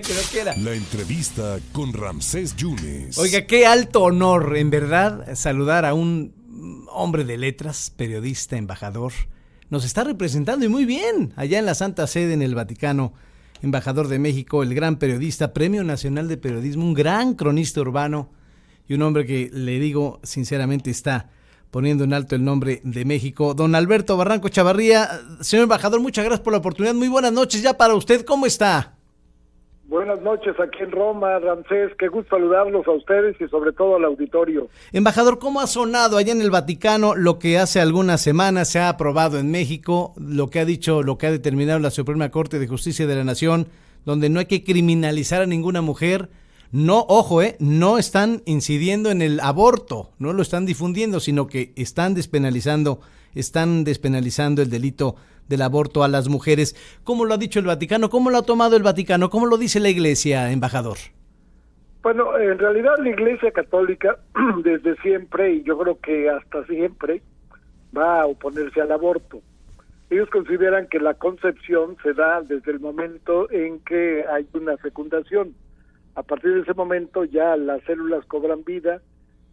Creo que era. La entrevista con Ramsés Yunes. Oiga, qué alto honor, en verdad, saludar a un hombre de letras, periodista, embajador. Nos está representando y muy bien, allá en la Santa Sede, en el Vaticano, embajador de México, el gran periodista, Premio Nacional de Periodismo, un gran cronista urbano y un hombre que, le digo sinceramente, está poniendo en alto el nombre de México. Don Alberto Barranco Chavarría, señor embajador, muchas gracias por la oportunidad. Muy buenas noches ya para usted, ¿cómo está? Buenas noches aquí en Roma, Ramsés, qué gusto saludarlos a ustedes y sobre todo al auditorio. Embajador, ¿cómo ha sonado allá en el Vaticano lo que hace algunas semanas se ha aprobado en México, lo que ha dicho, lo que ha determinado la Suprema Corte de Justicia de la Nación, donde no hay que criminalizar a ninguna mujer? No, ojo, no están incidiendo en el aborto, no lo están difundiendo, sino que están despenalizando el delito del aborto a las mujeres. ¿Cómo lo ha dicho el Vaticano? ¿Cómo lo ha tomado el Vaticano? ¿Cómo lo dice la Iglesia, embajador? Bueno, en realidad la Iglesia Católica desde siempre, y yo creo que hasta siempre, va a oponerse al aborto. Ellos consideran que la concepción se da desde el momento en que hay una fecundación. A partir de ese momento ya las células cobran vida,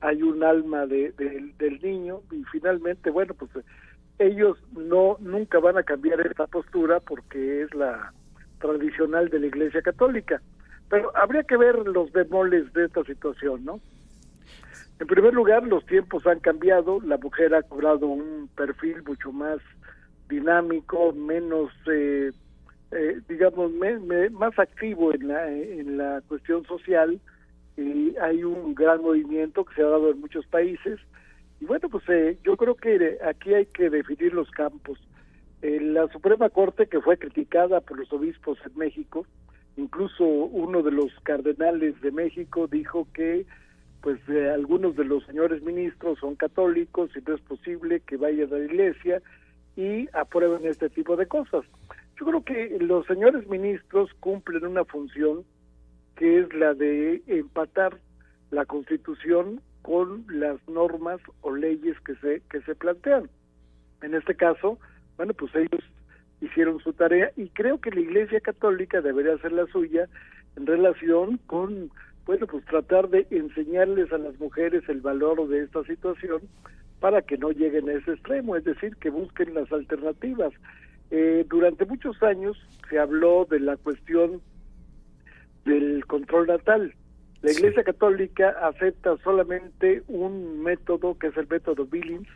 hay un alma del niño y finalmente, bueno, pues ellos nunca van a cambiar esta postura porque es la tradicional de la Iglesia Católica. Pero habría que ver los bemoles de esta situación, ¿no? En primer lugar, los tiempos han cambiado, la mujer ha cobrado un perfil mucho más dinámico, menos, digamos, más activo en la cuestión social, y hay un gran movimiento que se ha dado en muchos países. Y bueno, pues yo creo que aquí hay que definir los campos. La Suprema Corte, que fue criticada por los obispos en México, incluso uno de los cardenales de México dijo que pues algunos de los señores ministros son católicos y no es posible que vayan a la iglesia y aprueben este tipo de cosas. Yo creo que los señores ministros cumplen una función que es la de empatar la Constitución con las normas o leyes que se plantean. En este caso, bueno, pues ellos hicieron su tarea y creo que la Iglesia Católica debería hacer la suya en relación con, bueno, pues tratar de enseñarles a las mujeres el valor de esta situación para que no lleguen a ese extremo, es decir, que busquen las alternativas. Durante muchos años se habló de la cuestión del control natal. La Iglesia Católica acepta solamente un método, que es el método Billings,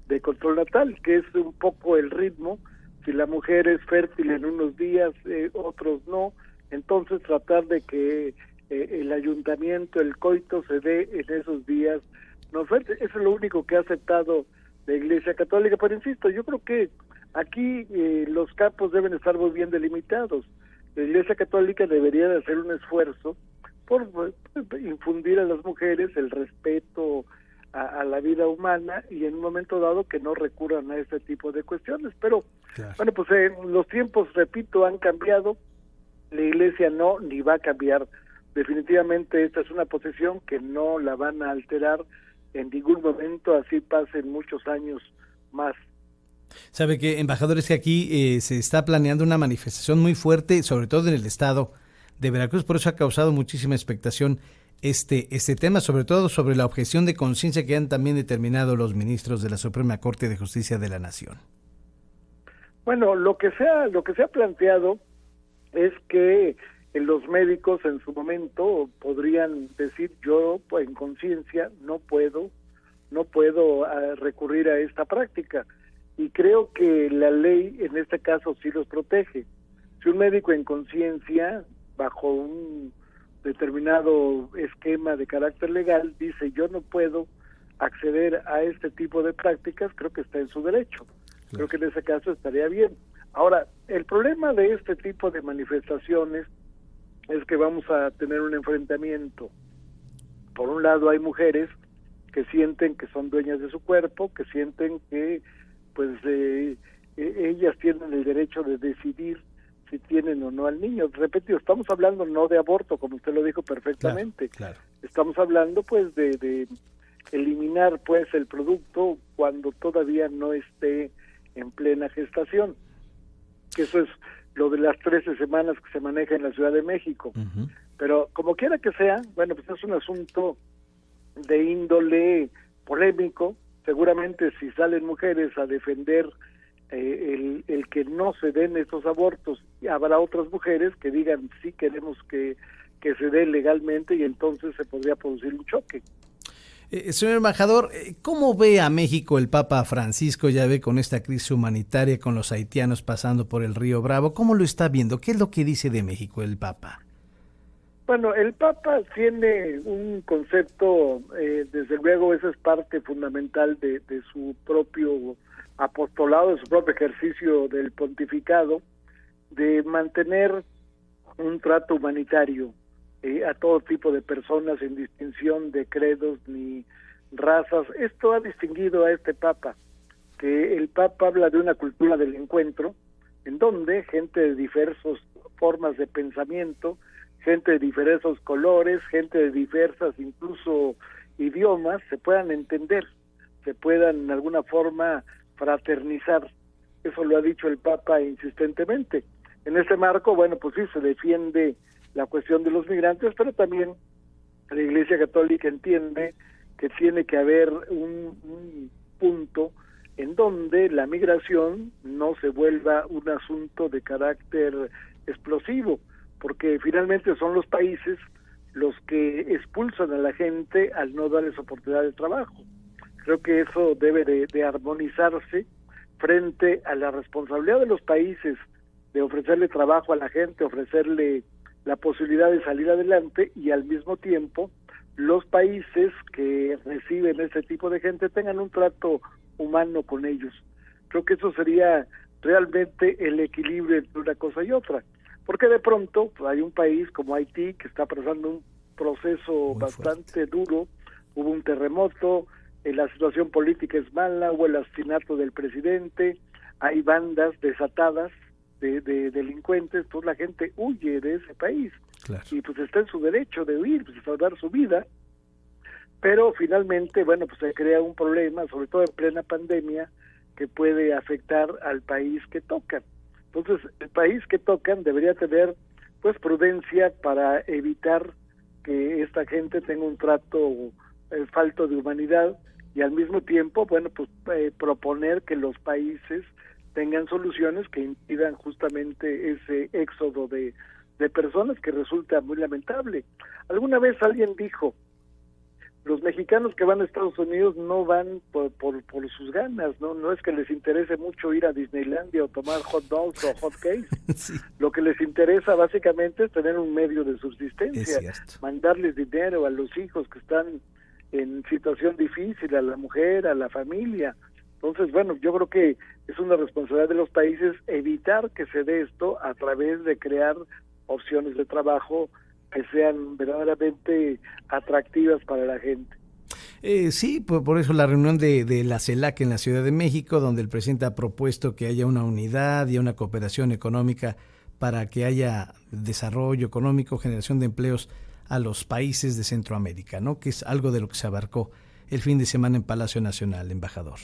de control natal, que es un poco el ritmo. Si la mujer es fértil en unos días, otros no, entonces tratar de que el ayuntamiento, el coito, se dé en esos días no fértiles. Eso es lo único que ha aceptado la Iglesia Católica, pero insisto, yo creo que aquí los campos deben estar muy bien delimitados. La Iglesia Católica debería de hacer un esfuerzo por infundir a las mujeres el respeto a la vida humana y en un momento dado que no recurran a este tipo de cuestiones. Pero, claro, bueno, pues los tiempos, repito, han cambiado. La Iglesia no, ni va a cambiar. Definitivamente esta es una posición que no la van a alterar en ningún momento, así pasen muchos años más. Sabe que, embajador, es que aquí se está planeando una manifestación muy fuerte, sobre todo en el estado de Veracruz, por eso ha causado muchísima expectación este tema, sobre todo sobre la objeción de conciencia que han también determinado los ministros de la Suprema Corte de Justicia de la Nación. Bueno, lo que se ha planteado es que los médicos en su momento podrían decir, yo en conciencia no puedo recurrir a esta práctica. Y creo que la ley en este caso sí los protege. Si un médico en conciencia, bajo un determinado esquema de carácter legal, dice yo no puedo acceder a este tipo de prácticas, creo que está en su derecho. Creo que en ese caso estaría bien. Ahora, el problema de este tipo de manifestaciones es que vamos a tener un enfrentamiento. Por un lado hay mujeres que sienten que son dueñas de su cuerpo, que sienten que pues ellas tienen el derecho de decidir si tienen o no al niño. Repito, estamos hablando no de aborto, como usted lo dijo perfectamente. Claro. Estamos hablando pues de eliminar pues el producto cuando todavía no esté en plena gestación. Eso es lo de las 13 semanas que se maneja en la Ciudad de México. Ujú. Pero como quiera que sea, bueno, pues es un asunto de índole polémico. Seguramente si salen mujeres a defender el que no se den estos abortos, habrá otras mujeres que digan sí queremos que se dé legalmente, y entonces se podría producir un choque. Señor embajador, ¿cómo ve a México el Papa Francisco? Ya ve con esta crisis humanitaria, con los haitianos pasando por el río Bravo. ¿Cómo lo está viendo? ¿Qué es lo que dice de México el Papa? Bueno, el Papa tiene un concepto, desde luego esa es parte fundamental de su propio apostolado, de su propio ejercicio del pontificado, de mantener un trato humanitario a todo tipo de personas sin distinción de credos ni razas. Esto ha distinguido a este Papa, que el Papa habla de una cultura del encuentro, en donde gente de diversas formas de pensamiento, gente de diversos colores, gente de diversas incluso idiomas, se puedan entender, se puedan en alguna forma fraternizar. Eso lo ha dicho el Papa insistentemente. En ese marco, bueno, pues sí, se defiende la cuestión de los migrantes, pero también la Iglesia Católica entiende que tiene que haber un punto en donde la migración no se vuelva un asunto de carácter explosivo, porque finalmente son los países los que expulsan a la gente al no darles oportunidad de trabajo. Creo que eso debe de armonizarse frente a la responsabilidad de los países de ofrecerle trabajo a la gente, ofrecerle la posibilidad de salir adelante, y al mismo tiempo los países que reciben ese tipo de gente tengan un trato humano con ellos. Creo que eso sería realmente el equilibrio entre una cosa y otra, porque de pronto pues, hay un país como Haití que está pasando un proceso muy bastante duro, hubo un terremoto, la situación política es mala, hubo el asesinato del presidente, hay bandas desatadas de delincuentes, entonces la gente huye de ese país. Claro. Y pues está en su derecho de huir, pues salvar su vida, pero finalmente, bueno, pues se crea un problema, sobre todo en plena pandemia, que puede afectar al país que tocan. Entonces, el país que tocan debería tener, pues, prudencia para evitar que esta gente tenga un trato falto de humanidad, y al mismo tiempo, bueno, pues proponer que los países tengan soluciones que impidan justamente ese éxodo de personas que resulta muy lamentable. Alguna vez alguien dijo, los mexicanos que van a Estados Unidos no van por sus ganas, no es que les interese mucho ir a Disneylandia o tomar hot dogs o hot cakes. Sí. Lo que les interesa básicamente es tener un medio de subsistencia, mandarles dinero a los hijos que están en situación difícil, a la mujer, a la familia. Entonces, bueno, yo creo que es una responsabilidad de los países evitar que se dé esto a través de crear opciones de trabajo que sean verdaderamente atractivas para la gente. Sí, por eso la reunión de la CELAC en la Ciudad de México, donde el presidente ha propuesto que haya una unidad y una cooperación económica para que haya desarrollo económico, generación de empleos a los países de Centroamérica, ¿no? Que es algo de lo que se abarcó el fin de semana en Palacio Nacional, embajador.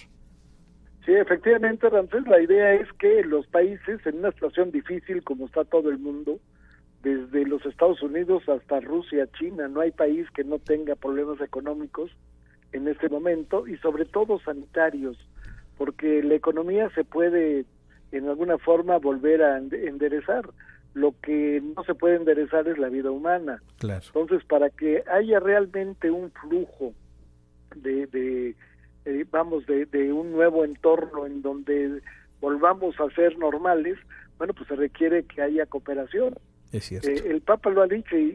Sí, efectivamente, Ramsés, la idea es que los países en una situación difícil como está todo el mundo, desde los Estados Unidos hasta Rusia, China, no hay país que no tenga problemas económicos en este momento, y sobre todo sanitarios, porque la economía se puede en alguna forma volver a enderezar. Lo que no se puede enderezar es la vida humana. Claro. Entonces, para que haya realmente un flujo de un nuevo entorno en donde volvamos a ser normales, bueno, pues se requiere que haya cooperación. Es cierto. El Papa lo ha dicho, y